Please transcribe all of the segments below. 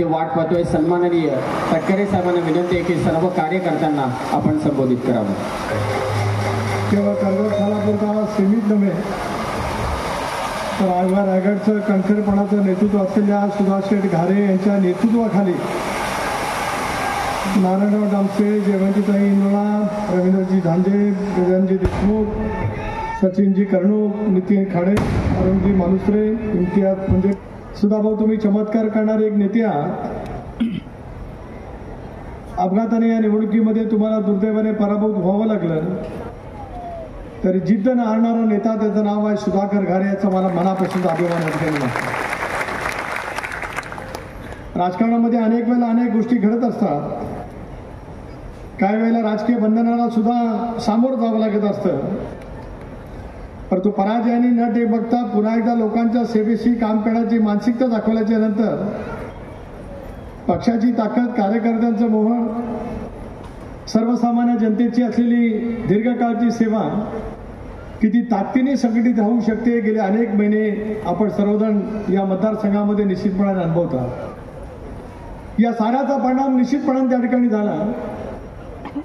वाट पाहतोय सन्माननीय तटकरे साहेबांना विनंती आहे की सर्व कार्यकर्त्यांना आपण संबोधित करावं. केवळ कर्जत खालापूरचा सीमित नव्हे तर आजवा रायगडचं कणखरपणाचं नेतृत्व असलेल्या सुभाष शेठ घारे यांच्या नेतृत्वाखाली नारायणराव डामसे, जयवंतीताई इंगोळा, रवींद्रजी धांजे, गजानजी देशमुख, सचिनजी कर्णूक, नितीन खाडे, अरुणजी मालुसरे, इम्तियाज म्हणजे सुधाभाऊ तुम्ही चमत्कार करणारे एक नेते आहात. अपघाताने या निवडणुकीमध्ये तुम्हाला दुर्दैवाने पराभूत व्हावं लागलं तरी जिद्द न हारणारा नेता त्याचं नाव आहे सुधाकर घारे. याचा मला मनापासून अभिमान वाटतो. राजकारणामध्ये अनेक वेळेला अनेक गोष्टी घडत असतात. काही वेळेला राजकीय बंधनाला सुद्धा सामोरं जावं लागत असतं. परंतु पराजयाने न ते बघता पुन्हा एकदा लोकांच्या सेवेशी काम करण्याची मानसिकता दाखवल्याच्या नंतर पक्षाची ताकद, कार्यकर्त्यांचं मोह, सर्वसामान्य जनतेची असलेली दीर्घकाळची सेवा किती ताकदीने संघटित होऊ शकते गेले अनेक महिने आपण सर्वजण या मतदारसंघामध्ये निश्चितपणाने अनुभवता. या साऱ्याचा परिणाम निश्चितपणाने त्या ठिकाणी झाला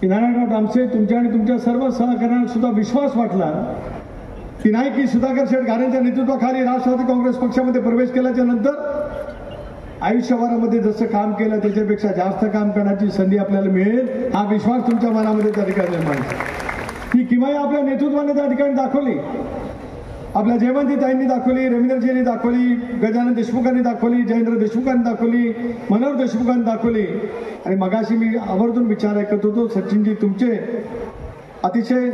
की नारायणराव डामसे तुमच्या आणि तुमच्या सर्व सहकार्यांना सुद्धा विश्वास वाटला की नाही की सुधाकर शेठ घारेंच्या नेतृत्वाखाली राष्ट्रवादी काँग्रेस पक्षामध्ये प्रवेश केल्याच्या नंतर आयुष्यभरामध्ये जसं काम केलं त्याच्यापेक्षा जास्त काम करण्याची संधी आपल्याला मिळेल हा विश्वास तुमच्या मनामध्ये त्या ठिकाणी निर्माण झाला. ही किमया आपल्या नेतृत्वाने त्या ठिकाणी दाखवली. आपल्या जयवंतीताईंनी दाखवली, रवींद्रजींनी दाखवली, गजानन देशमुखांनी दाखवली, जयेंद्र देशमुखांनी दाखवली, मनोहर देशमुखांनी दाखवली. आणि मगाशी मी आवर्जून विचार ऐकत होतो सचिनजी तुमचे अतिशय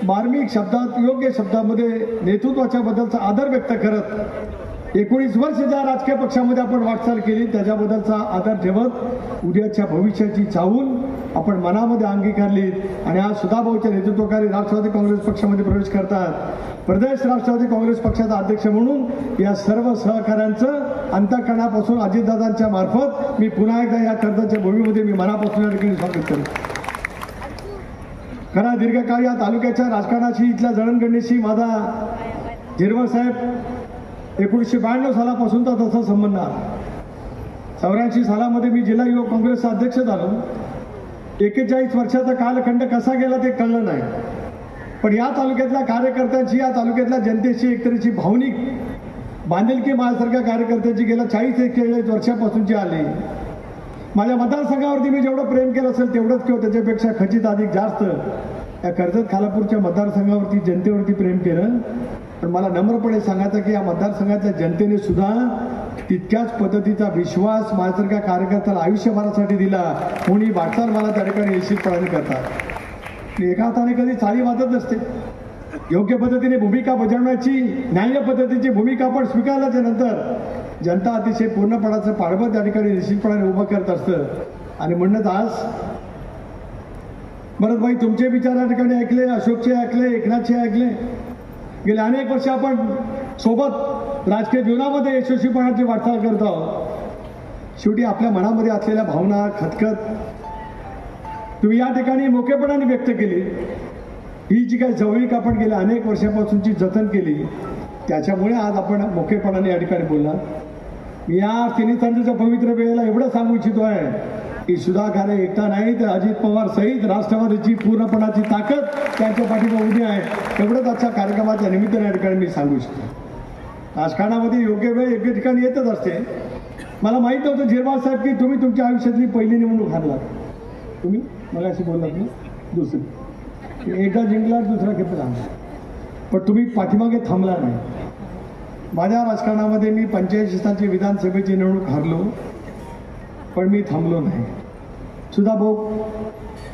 मार्मिक शब्दात, योग्य शब्दामध्ये नेतृत्वाच्या बद्दलचा आदर व्यक्त करत 19 वर्ष ज्या राजकीय पक्षामध्ये आपण वाटचाल केली त्याच्याबद्दलचा आदर ठेवत उद्याच्या भविष्याची चाहूल आपण मनामध्ये अंगीकारली आणि आज सुधाभाऊच्या नेतृत्वाखाली राष्ट्रवादी काँग्रेस पक्षामध्ये प्रवेश करतात. प्रदेश राष्ट्रवादी काँग्रेस पक्षाचा अध्यक्ष म्हणून या सर्व सहकाऱ्यांचं अंतःकरणापासून अजितदादांच्या मार्फत मी पुन्हा एकदा या कर्जतच्या भूमीमध्ये मी मनापासून या ठिकाणी स्वागत करतो. खरा दीर्घकाळ या तालुक्याच्या राजकारणाशी, इथल्या जडणघडणीशी माझा झिरवळ साहेब 1992 सालापासूनचा तसा संबंध आहे. 84 सालामध्ये मी जिल्हा युवक काँग्रेसचा अध्यक्ष झालो. 41 वर्षाचा कालखंड कसा गेला ते कळलं नाही. पण या तालुक्यातल्या कार्यकर्त्यांची, या तालुक्यातल्या जनतेची एकतरीची भावनिक बांधिलकी माझ्यासारख्या कार्यकर्त्यांची गेल्या 40-41 वर्षापासूनची आली. माझ्या मतदारसंघावरती मी जेवढं प्रेम केलं असेल तेवढंच किंवा त्याच्यापेक्षा खचित अधिक जास्त या कर्जत खालापूरच्या मतदारसंघावरती, जनतेवरती प्रेम केलं. पण मला नम्रपणे सांगायचं की या मतदारसंघातल्या जनतेने सुद्धा तितक्याच पद्धतीचा विश्वास माझ्यासारख्या कार्यकर्त्याला आयुष्यभरासाठी दिला. कोणी वाटचाल मला त्या ठिकाणी निश्चितपणाने करतात. एका हाताने कधी चाली वाजत नसते. योग्य पद्धतीने भूमिका बजावण्याची, न्याय्य पद्धतीची भूमिका आपण स्वीकारल्याच्या नंतर जनता अतिशय पूर्णपणाचं पाठबळ त्या ठिकाणी निश्चितपणाने उभं करत असतं. आणि म्हणूनच आज भरतभाई तुमचे विचार या ठिकाणी ऐकले, अशोकचे ऐकले, एकनाथचे ऐकले. गेले अनेक वर्ष आपण सोबत राजकीय जीवनामध्ये यशस्वीपणाची वाटचाल करत आहोत. शेवटी आपल्या मनामध्ये असलेल्या भावना, खतखत तुम्ही या ठिकाणी मोकेपणाने व्यक्त केली. ही जी काही जवळीक आपण गेल्या अनेक वर्षापासूनची जतन केली त्याच्यामुळे आज आपण मोकेपणाने या ठिकाणी बोलला. मी या तिन्ही संघाच्या पवित्र वेळेला एवढं सांगू इच्छितो आहे की सुधा घारे एकटा नाही तर अजित पवार सहित राष्ट्रवादीची पूर्णपणाची ताकद त्यांच्या पाठीमागे उभी आहे. एवढंच आजच्या कार्यक्रमाच्या निमित्ताने या ठिकाणी मी सांगू इच्छितो. राजकारणामध्ये योग्य वेळ योग्य ठिकाणी येतच असते. मला माहीत नव्हतं झिरवाळ साहेब की तुम्ही तुमच्या आयुष्यातली पहिली निवडणूक हारलात. तुम्ही मला अशी बोललात ना, दुसरी एकदा जिंकला दुसरा खेपेला हारला. पण तुम्ही पाठीमागे थांबला नाही. माझ्या राजकारणामध्ये मी 85 सालची विधानसभेची निवडणूक हारलो पण मी थांबलो नाही. सुधाभाऊ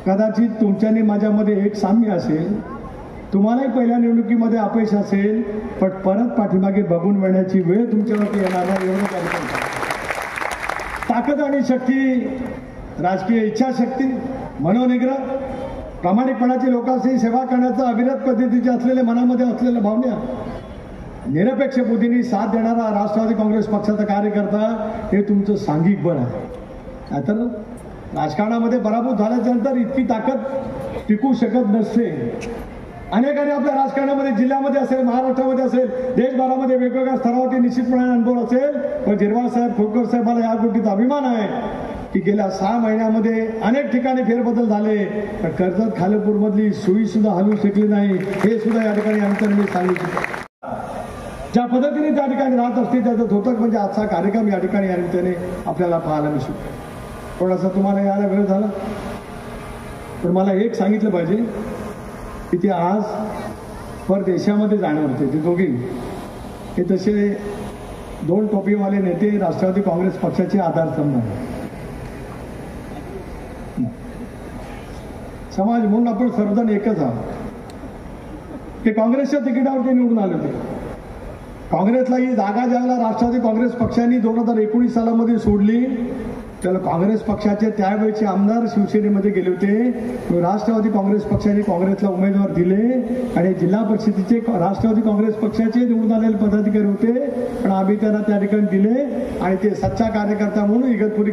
कदाचित तुमच्याने माझ्यामध्ये एक साम्य असेल, तुम्हालाही पहिल्या निवडणुकीमध्ये अपयश असेल पण परत पाठीमागे बघून वळण्याची वेळ तुमच्यावरती येणार नाही. एवढं ताकद आणि शक्ती, राजकीय इच्छाशक्ती, मनोनिग्रह, प्रामाणिकपणाची लोकांची सेवा करण्याचा अविरत पद्धतीचे असलेले मनामध्ये असलेल्या भावना, निरपेक्ष बुद्धीने साथ देणारा राष्ट्रवादी काँग्रेस पक्षाचा कार्यकर्ता हे तुमचं सांघिक बळ आहे. नाहीतर राजकारणामध्ये पराभूत झाल्याच्या नंतर इतकी ताकद टिकू शकत नसते. अनेकांनी आपल्या राजकारणामध्ये जिल्ह्यामध्ये असेल, महाराष्ट्रामध्ये असेल, देशभरामध्ये वेगवेगळ्या स्तरावरती निश्चितपणे अनुभव असेल. पण झिरवाळ साहेब, खोतकर साहेब, मला या गोष्टीचा अभिमान आहे की गेल्या 6 महिन्यामध्ये अनेक ठिकाणी फेरबदल झाले, पण कर्जत खालेपूरमधली सुई सुद्धा हलवू शकली नाही, हे सुद्धा या ठिकाणी अंतर्गत सांगितलं. ज्या पद्धतीने त्या ठिकाणी राहत असते त्याचं धोतक म्हणजे आजचा कार्यक्रम या ठिकाणी या निमित्ताने आपल्याला पाहायला मिळतो. थोडासा तुम्हाला यायला वेळ झाला, पण मला एक सांगितलं पाहिजे की ते आज परदेशामध्ये जाणार होते. ते दोघे हे तसे 2 टोपीवाले नेते राष्ट्रवादी काँग्रेस पक्षाचे आधारस्तंभ आहेत. समाज म्हणून आपण सर्वजण एकच आहोत. ते काँग्रेसच्या तिकिटावरती निवडून आले होते. काँग्रेसला ही जागा ज्यावेळेला राष्ट्रवादी काँग्रेस पक्षाने 2019 सालामध्ये सोडली, त्याला काँग्रेस पक्षाचे त्यावेळेचे आमदार शिवसेनेमध्ये गेले होते. राष्ट्रवादी काँग्रेस पक्षाने काँग्रेसला उमेदवार दिले आणि जिल्हा परिषदेचे राष्ट्रवादी काँग्रेस पक्षाचे निवडून आलेले पदाधिकारी होते, पण आम्ही त्यांना त्या ठिकाणी दिले आणि ते सच्चा कार्यकर्ता म्हणून इगतपुरी